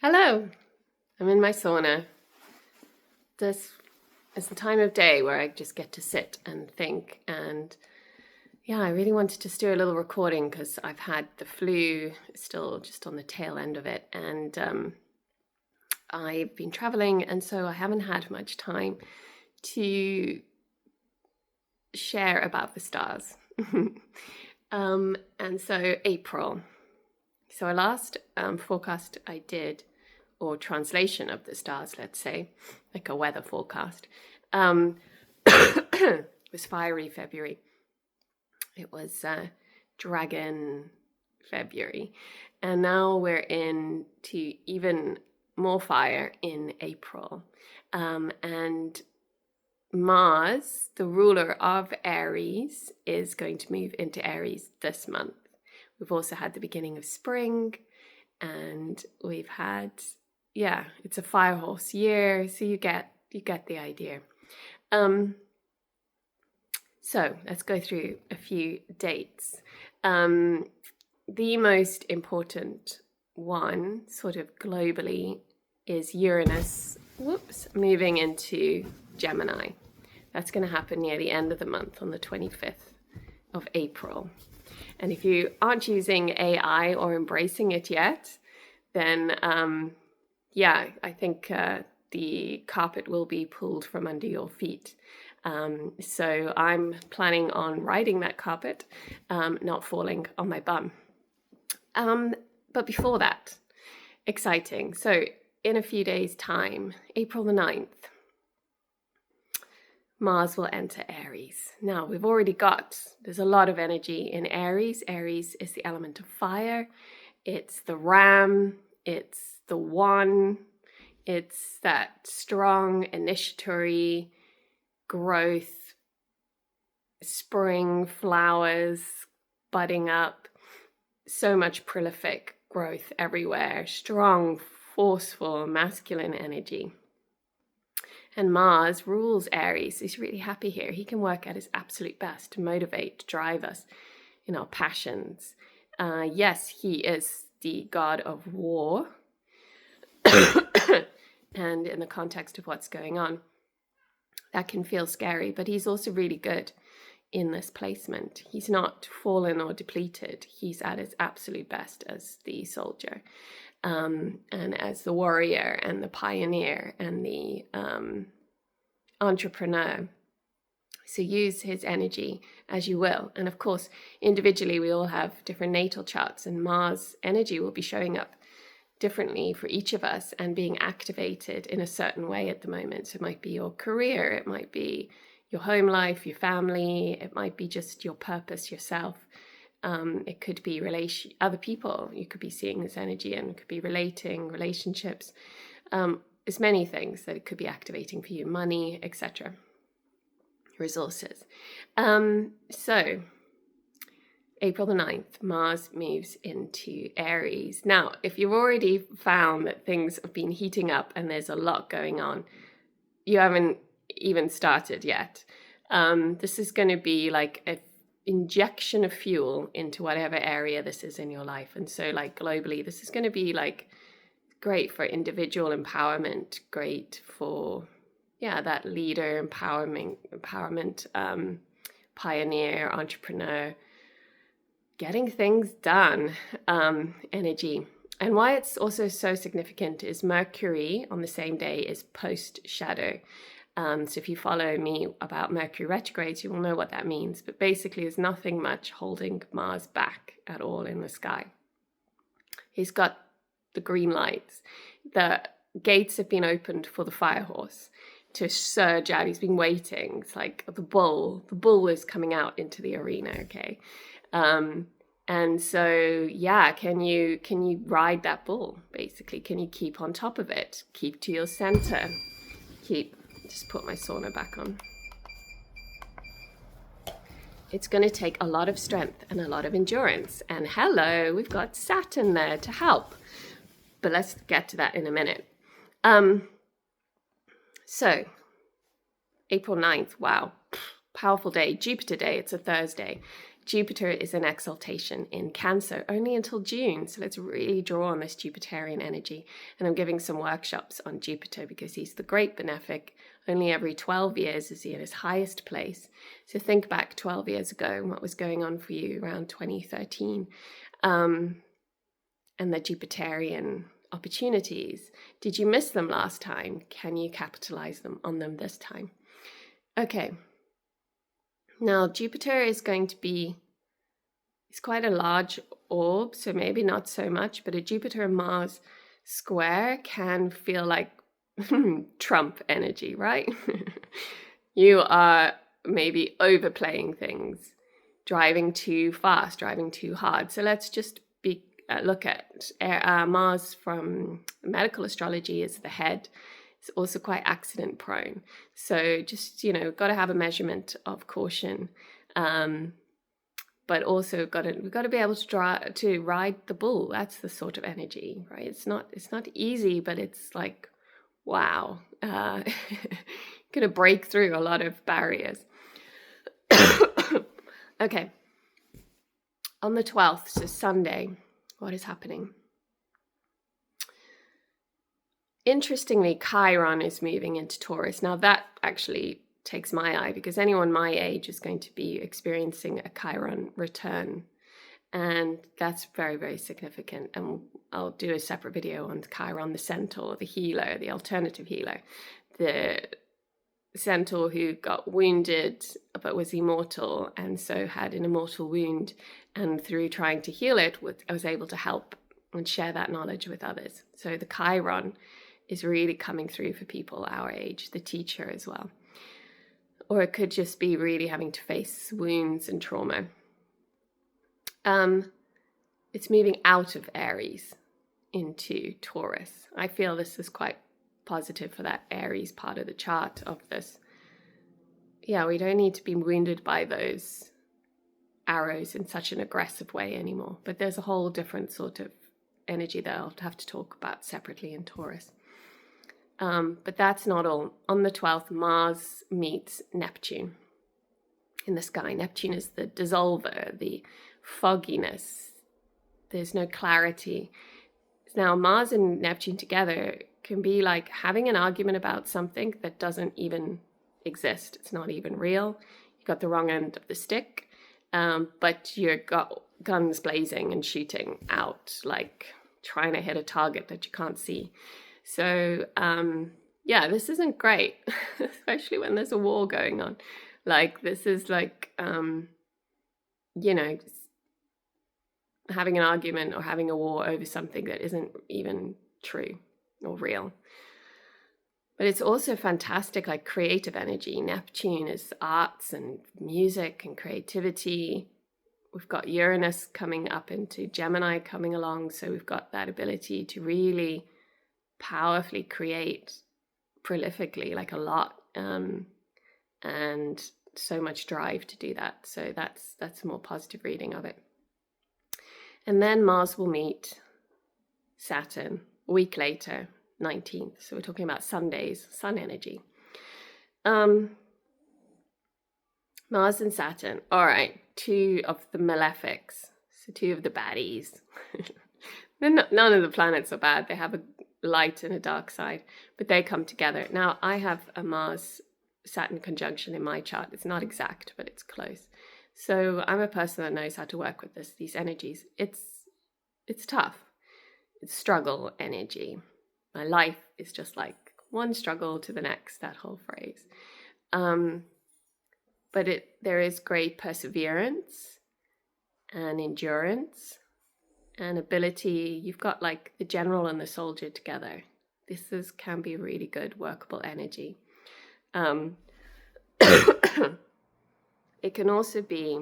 Hello, I'm in my sauna. This is the time of day where I just get to sit and think. And yeah, I really wanted to do a little recording because I've had the flu, still just on the tail end of it. And I've been traveling, and so I haven't had much time to share about the stars. And so April. So our last forecast I did, or translation of the stars, let's say, like a weather forecast, was fiery February. It was dragon February. And now we're into even more fire in April. And Mars, the ruler of Aries, is going to move into Aries this month. We've also had the beginning of spring, and we've had, it's a fire horse year, so you get the idea. So let's go through a few dates. The most important one, sort of globally, is Uranus, moving into Gemini. That's going to happen near the end of the month on the 25th of April. And if you aren't using AI or embracing it yet, then I think the carpet will be pulled from under your feet. So I'm planning on riding that carpet, not falling on my bum. But before that, exciting. So in a few days' time, April the 9th, Mars will enter Aries. Now, there's a lot of energy in Aries. Aries is the element of fire. It's the ram. It's the one. It's that strong initiatory growth, spring, flowers, budding up, so much prolific growth everywhere, strong, forceful, masculine energy. And Mars rules Aries. He's really happy here. He can work at his absolute best to motivate, to drive us in our passions. Yes, he is the god of war. And in the context of what's going on, that can feel scary, but he's also really good in this placement. He's not fallen or depleted. He's at his absolute best as the soldier, and as the warrior and the pioneer and the entrepreneur. So use his energy as you will. And of course, individually, we all have different natal charts, and Mars energy will be showing up differently for each of us and being activated in a certain way at the moment. So it might be your career, it might be your home life, your family, it might be just your purpose, yourself. It could be other people. You could be seeing this energy, and it could be relationships. There's many things that it could be activating for you, money, etc. Resources. So April the 9th, Mars moves into Aries. Now, if you've already found that things have been heating up and there's a lot going on, you haven't even started yet. This is going to be like an injection of fuel into whatever area this is in your life. And so like globally, this is going to be like great for individual empowerment, great for, that leader empowerment, pioneer, entrepreneur, getting things done, energy. And why it's also so significant is Mercury on the same day is post-shadow. So if you follow me about Mercury retrogrades, you will know what that means. But basically, there's nothing much holding Mars back at all in the sky. He's got the green lights. The gates have been opened for the fire horse to surge out. He's been waiting. It's like the bull. The bull is coming out into the arena, okay? And so, can you ride that bull, basically? Can you keep on top of it? Keep to your center. Just put my sauna back on. It's going to take a lot of strength and a lot of endurance. And hello, we've got Saturn there to help. But let's get to that in a minute. So, April 9th, wow, powerful day, Jupiter day, it's a Thursday. Jupiter is in exaltation in Cancer only until June. So let's really draw on this Jupiterian energy. And I'm giving some workshops on Jupiter because he's the great benefic. Only every 12 years is he in his highest place. So think back 12 years ago and what was going on for you around 2013. And the Jupiterian opportunities. Did you miss them last time? Can you capitalize on them this time? Okay. Now, Jupiter is going to be, it's quite a large orb, so maybe not so much, but a Jupiter and Mars square can feel like Trump energy, right? You are maybe overplaying things, driving too fast, driving too hard. So let's just look at Mars from medical astrology as the head. It's also quite accident prone. So just, got to have a measurement of caution. But also we've got to be able to ride the bull. That's the sort of energy, right? It's not easy, but it's like, wow, going to break through a lot of barriers. Okay. On the 12th, so Sunday, what is happening? Interestingly, Chiron is moving into Taurus. Now that actually takes my eye because anyone my age is going to be experiencing a Chiron return. And that's very, very significant. And I'll do a separate video on Chiron, the centaur, the healer, the alternative healer, the centaur who got wounded but was immortal and so had an immortal wound. And through trying to heal it, I was able to help and share that knowledge with others. So the Chiron is really coming through for people our age, the teacher as well. Or it could just be really having to face wounds and trauma. It's moving out of Aries into Taurus. I feel this is quite positive for that Aries part of the chart of this. Yeah, we don't need to be wounded by those arrows in such an aggressive way anymore. But there's a whole different sort of energy that I'll have to talk about separately in Taurus. But that's not all. On the 12th, Mars meets Neptune in the sky. Neptune is the dissolver, the fogginess. There's no clarity. Now, Mars and Neptune together can be like having an argument about something that doesn't even exist. It's not even real. You got the wrong end of the stick, but you got guns blazing and shooting out, like trying to hit a target that you can't see. So, yeah, this isn't great, especially when there's a war going on. Like, this is like, having an argument or having a war over something that isn't even true or real. But it's also fantastic, like creative energy. Neptune is arts and music and creativity. We've got Uranus coming up into Gemini coming along. So we've got that ability to really powerfully create prolifically, like a lot, and so much drive to do that. So that's a more positive reading of it. And then Mars will meet Saturn a week later, 19th. So we're talking about Sundays, sun energy. Mars and Saturn. All right, two of the malefics. So two of the baddies. None of the planets are bad. They have a light and a dark side, but they come together. Now, I have a Mars-Saturn conjunction in my chart. It's not exact, but it's close. So I'm a person that knows how to work with these energies. It's tough. It's struggle energy. My life is just like one struggle to the next, that whole phrase. But there is great perseverance and endurance and ability. You've got like the general and the soldier together. This can be really good workable energy. It can also be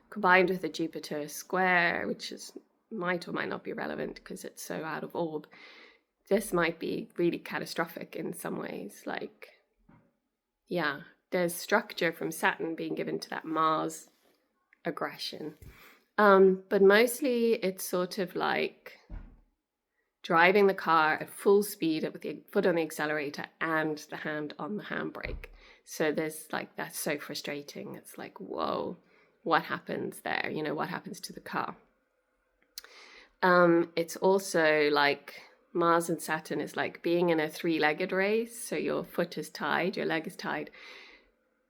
combined with a Jupiter square, which might or might not be relevant because it's so out of orb. This might be really catastrophic in some ways. Like, yeah, there's structure from Saturn being given to that Mars aggression. But mostly it's sort of like driving the car at full speed with the foot on the accelerator and the hand on the handbrake. So there's like, that's so frustrating. It's like, whoa. what happens there, you know, what happens to the car. It's also like Mars and Saturn is like being in a 3-legged race. So your foot is tied, your leg is tied.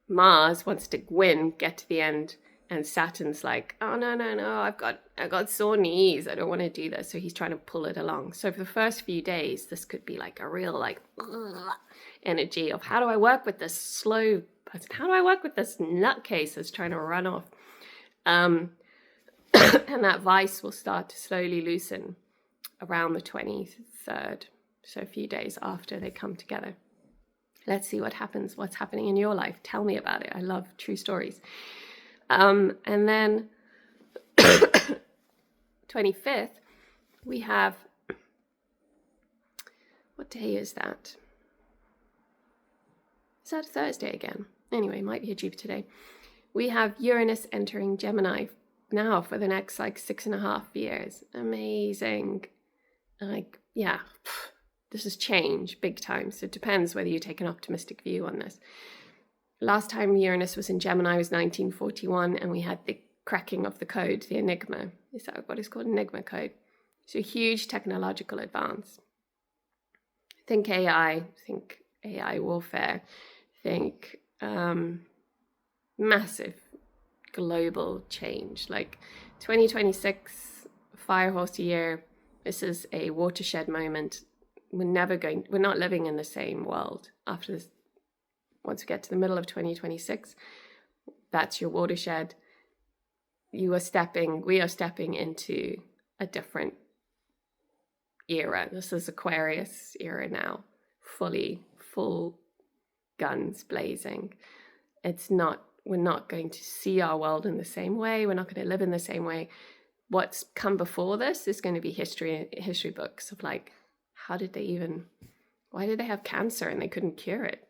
Mars wants to win, get to the end, and Saturn's like, oh no, I've got sore knees, I don't want to do this. So he's trying to pull it along. So for the first few days, this could be like a real like energy of, how do I work with this slow person? How do I work with this nutcase that's trying to run off? And that vice will start to slowly loosen around the 23rd, so a few days after they come together. Let's see what happens, what's happening in your life. Tell me about it. I love true stories. And then 25th, we have, what day is that? Is that Thursday again? Anyway, it might be a Jupiter day. We have Uranus entering Gemini now for the next like 6.5 years. Amazing. Like, yeah, this is change big time. So it depends whether you take an optimistic view on this. Last time Uranus was in Gemini was 1941, and we had the cracking of the code, the Enigma. Is that what it's called? Enigma code. So huge technological advance. Think AI warfare, think massive global change. Like 2026, Firehorse year, this is a watershed moment. We're not living in the same world after this. Once we get to the middle of 2026, that's your watershed. We are stepping into a different era. This is Aquarius era now, full guns blazing. We're not going to see our world in the same way. We're not going to live in the same way. What's come before this is going to be history books of like, why did they have cancer and they couldn't cure it?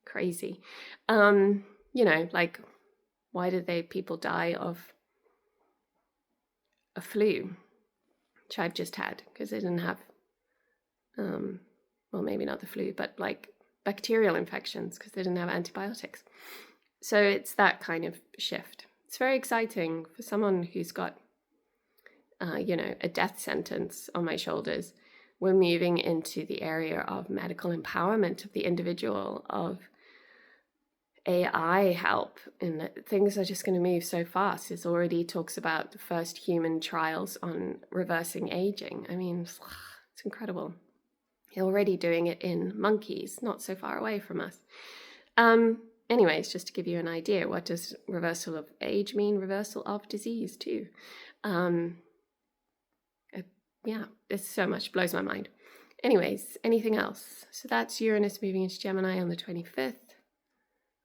Crazy. You know, like, why did people die of a flu, which I've just had, because they didn't have, well, maybe not the flu, but like bacterial infections because they didn't have antibiotics. So it's that kind of shift. It's very exciting for someone who's got, you know, a death sentence on my shoulders. We're moving into the area of medical empowerment of the individual, of AI help, and things are just going to move so fast. It already talks about the first human trials on reversing aging. I mean, it's incredible. They're already doing it in monkeys, not so far away from us. Anyways, just to give you an idea, what does reversal of age mean? Reversal of disease too. Yeah, it's so much, blows my mind. Anyways, anything else? So that's Uranus moving into Gemini on the 25th.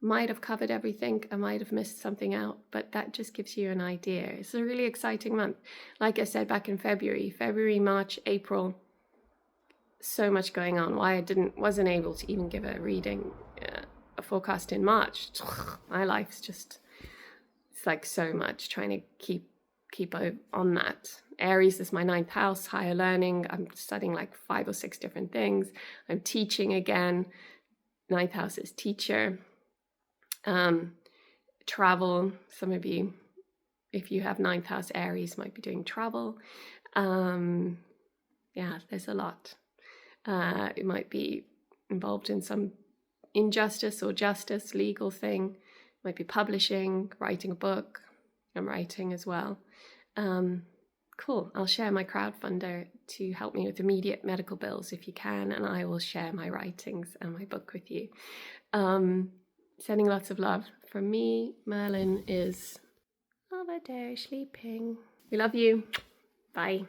Might have covered everything. I might have missed something out, but that just gives you an idea. It's a really exciting month. Like I said back in February, March, April, so much going on. Why I wasn't able to even give a reading, a forecast in March. My life's just, it's like so much trying to keep on that. Aries is my 9th house, higher learning. I'm studying like 5 or 6 different things. I'm teaching again. 9th house is teacher. Travel. Some of you, if you have 9th house Aries, might be doing travel. Yeah, there's a lot. It might be involved in some injustice or justice, legal thing. Might be publishing, writing a book. I'm writing as well. Cool. I'll share my crowdfunder to help me with immediate medical bills if you can, and I will share my writings and my book with you. Sending lots of love. From me, Merlin is over there sleeping. We love you. Bye.